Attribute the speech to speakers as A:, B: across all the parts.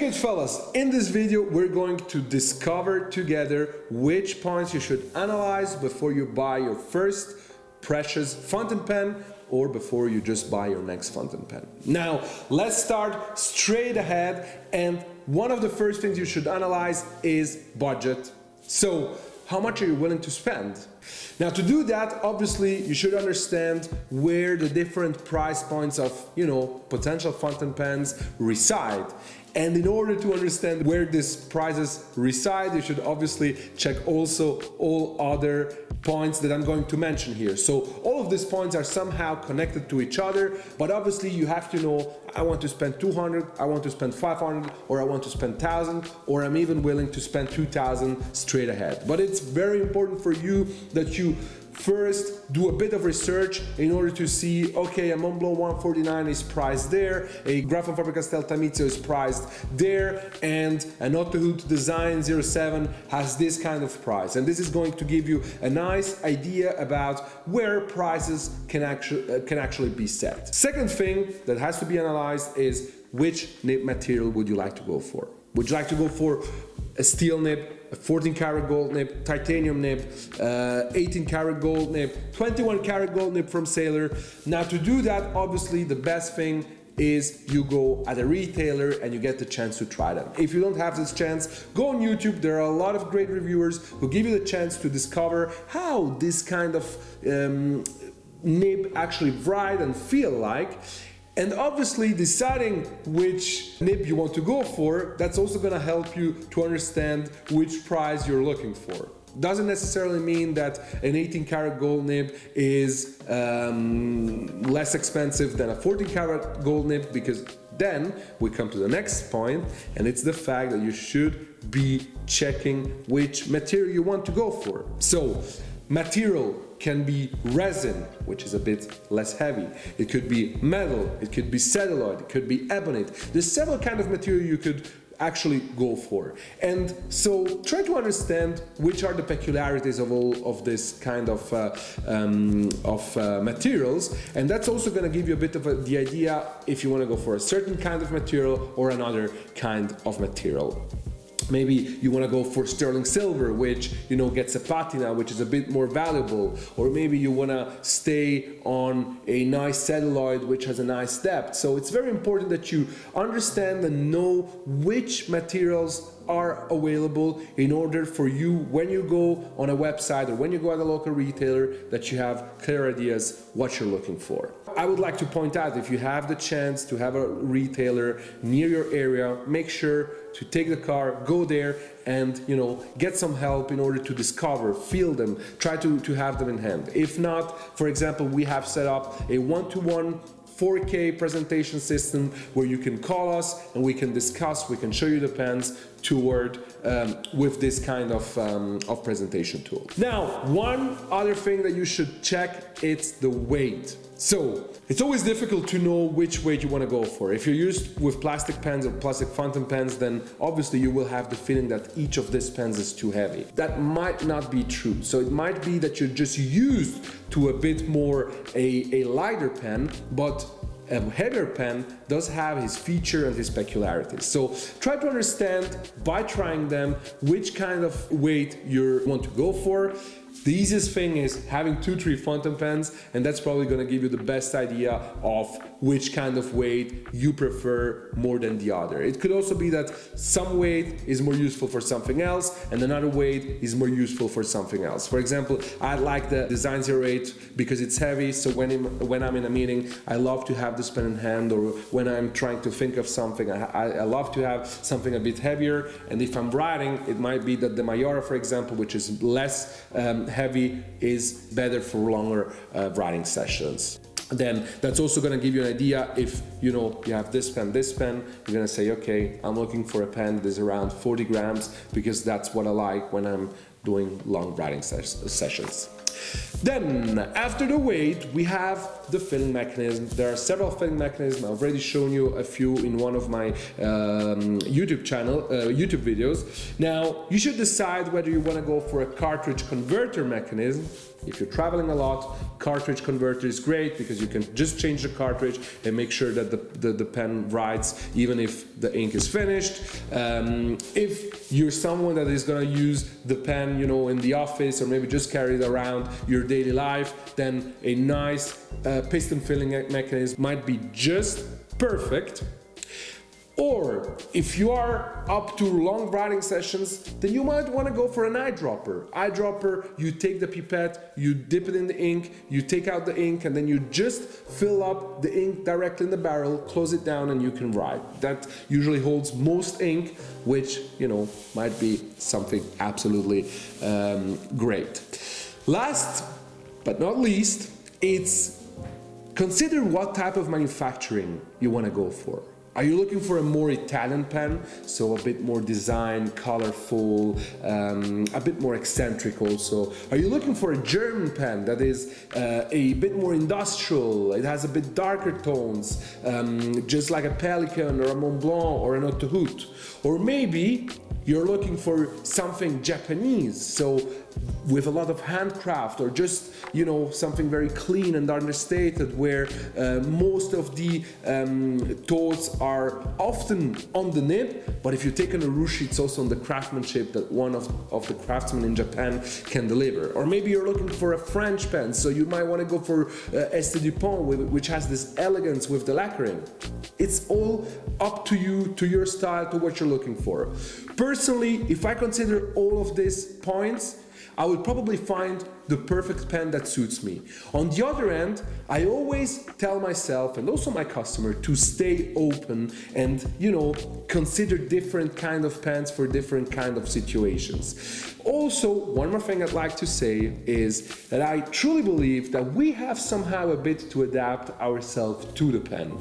A: Okay fellas, in this video we're going to discover together which points you should analyze before you buy your first precious fountain pen or before you just buy your next fountain pen. Now let's start straight ahead, and one of the first things you should analyze is budget. So how much are you willing to spend? Now to do that, obviously you should understand where the different price points of, potential fountain pens reside. And in order to understand where these prices reside, you should obviously check also all other points that I'm going to mention here. So all of these points are somehow connected to each other, but obviously you have to know, I want to spend 200, I want to spend 500, or I want to spend 1,000, or I'm even willing to spend 2,000 straight ahead. But it's very important for you that you first do a bit of research in order to see, okay, a Montblanc 149 is priced there, a Graf Faber-Castell Tamizio is priced there, and an Autohut Design 07 has this kind of price. And this is going to give you a nice idea about where prices can actually be set. Second thing that has to be analyzed is which nib material would you like to go for? Would you like to go for a steel nib, a 14 karat gold nib, titanium nib, 18 karat gold nib, 21 karat gold nib from Sailor? Now to do that, obviously the best thing is you go at a retailer and you get the chance to try them. If you don't have this chance, go on YouTube. There are a lot of great reviewers who give you the chance to discover how this kind of nib actually ride and feel like. And obviously deciding which nib you want to go for, that's also going to help you to understand which price you're looking for. Doesn't necessarily mean that an 18 karat gold nib is less expensive than a 14 karat gold nib, because then we come to the next point, and it's the fact that you should be checking which material you want to go for. So material can be resin, which is a bit less heavy. It could be metal, it could be celluloid, it could be ebonite. There's several kinds of material you could actually go for. And so try to understand which are the peculiarities of all of this kind of materials, and that's also going to give you a bit of the idea if you want to go for a certain kind of material or another kind of material. Maybe you want to go for sterling silver, which gets a patina, which is a bit more valuable, or maybe you want to stay on a nice celluloid which has a nice depth. So it's very important that you understand and know which materials are available in order for you, when you go on a website or when you go at a local retailer, that you have clear ideas what you're looking for. I would like to point out, if you have the chance to have a retailer near your area, make sure to take the car, go there, and get some help in order to discover, feel them, try to have them in hand. If not, for example, we have set up a one-to-one 4K presentation system where you can call us and we can discuss, we can show you the pens with this kind of presentation tool. Now, one other thing that you should check, it's the weight. So it's always difficult to know which weight you want to go for. If you're used with plastic pens or plastic fountain pens, then obviously you will have the feeling that each of these pens is too heavy. That might not be true. So it might be that you're just used to a bit more a lighter pen, but a heavier pen does have his feature and his peculiarities. So try to understand by trying them which kind of weight you want to go for. The easiest thing is having 2-3 fountain pens, and that's probably going to give you the best idea of which kind of weight you prefer more than the other. It could also be that some weight is more useful for something else and another weight is more useful for something else. For example, I like the Design 08 because it's heavy, so when I'm in a meeting, I love to have this pen in hand, or when I'm trying to think of something, I love to have something a bit heavier. And if I'm writing, it might be that the Mayora, for example, which is less heavy, is better for longer writing sessions. Then that's also going to give you an idea. If you have this pen, you're going to say, okay, I'm looking for a pen that is around 40 grams because that's what I like when I'm doing long writing sessions. Then, after the weight, we have the filling mechanism. There are several filling mechanisms. I've already shown you a few in one of my YouTube videos. Now, you should decide whether you want to go for a cartridge converter mechanism If you're traveling a lot, cartridge converter is great because you can just change the cartridge and make sure that the pen writes even if the ink is finished. If you're someone that is going to use the pen, you know, in the office or maybe just carry it around your daily life, then a nice piston filling mechanism might be just perfect. Or if you are up to long writing sessions, then you might want to go for an eyedropper. Eyedropper, you take the pipette, you dip it in the ink, you take out the ink, and then you just fill up the ink directly in the barrel, close it down, and you can write. That usually holds most ink, which, you know, might be something absolutely great. Last but not least, it's consider what type of manufacturing you want to go for. Are you looking for a more Italian pen, so a bit more design, colorful, a bit more eccentric also? Are you looking for a German pen that is a bit more industrial, it has a bit darker tones, just like a Pelikan or a Mont Blanc or an Autohut? Or maybe you're looking for something Japanese, so with a lot of handcraft, or just, you know, something very clean and understated, where most of the tones are often on the nib, but if you take an urushi, it's also on the craftsmanship that one of the craftsmen in Japan can deliver. Or maybe you're looking for a French pen, so you might want to go for Este Dupont, which has this elegance with the lacquering. It's all up to you, to your style, to what you're looking for. Personally, if I consider all of these points, I would probably find the perfect pen that suits me. On the other end, I always tell myself and also my customer to stay open and, you know, consider different kind of pens for different kind of situations. Also, one more thing I'd like to say is that I truly believe that we have somehow a bit to adapt ourselves to the pen.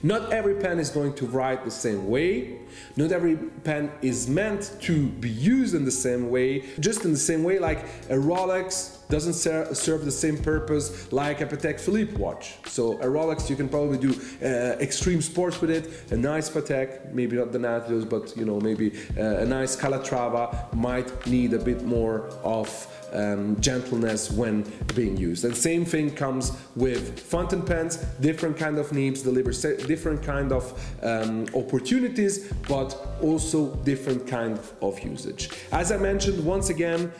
A: Not every pen is going to write the same way. Not every pen is meant to be used in the same way. Just in the same way like a Rolex doesn't serve the same purpose like a Patek Philippe watch. So a Rolex, you can probably do extreme sports with it. A nice Patek, maybe not the Nautilus, but you know, maybe a nice Calatrava might need a bit more of gentleness when being used. And same thing comes with fountain pens. Different kind of nibs deliver different kind of opportunities, but also different kind of usage. As I mentioned, once again,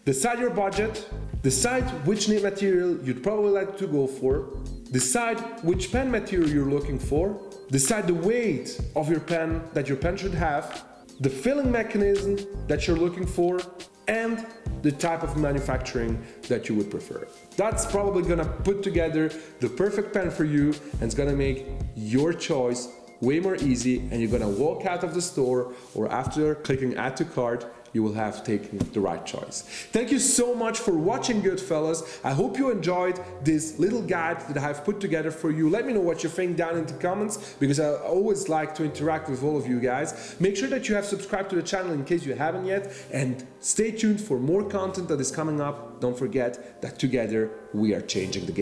A: decide your budget, decide which nib material you'd probably like to go for, decide which pen material you're looking for, decide the weight of your pen that your pen should have, the filling mechanism that you're looking for, and the type of manufacturing that you would prefer. That's probably gonna put together the perfect pen for you, and it's gonna make your choice way more easy, and you're gonna walk out of the store, or after clicking add to cart, you will have taken the right choice. Thank you so much for watching, good fellas. I hope you enjoyed this little guide that I've put together for you. Let me know what you think down in the comments, because I always like to interact with all of you guys. Make sure that you have subscribed to the channel in case you haven't yet, and stay tuned for more content that is coming up. Don't forget that together we are changing the game.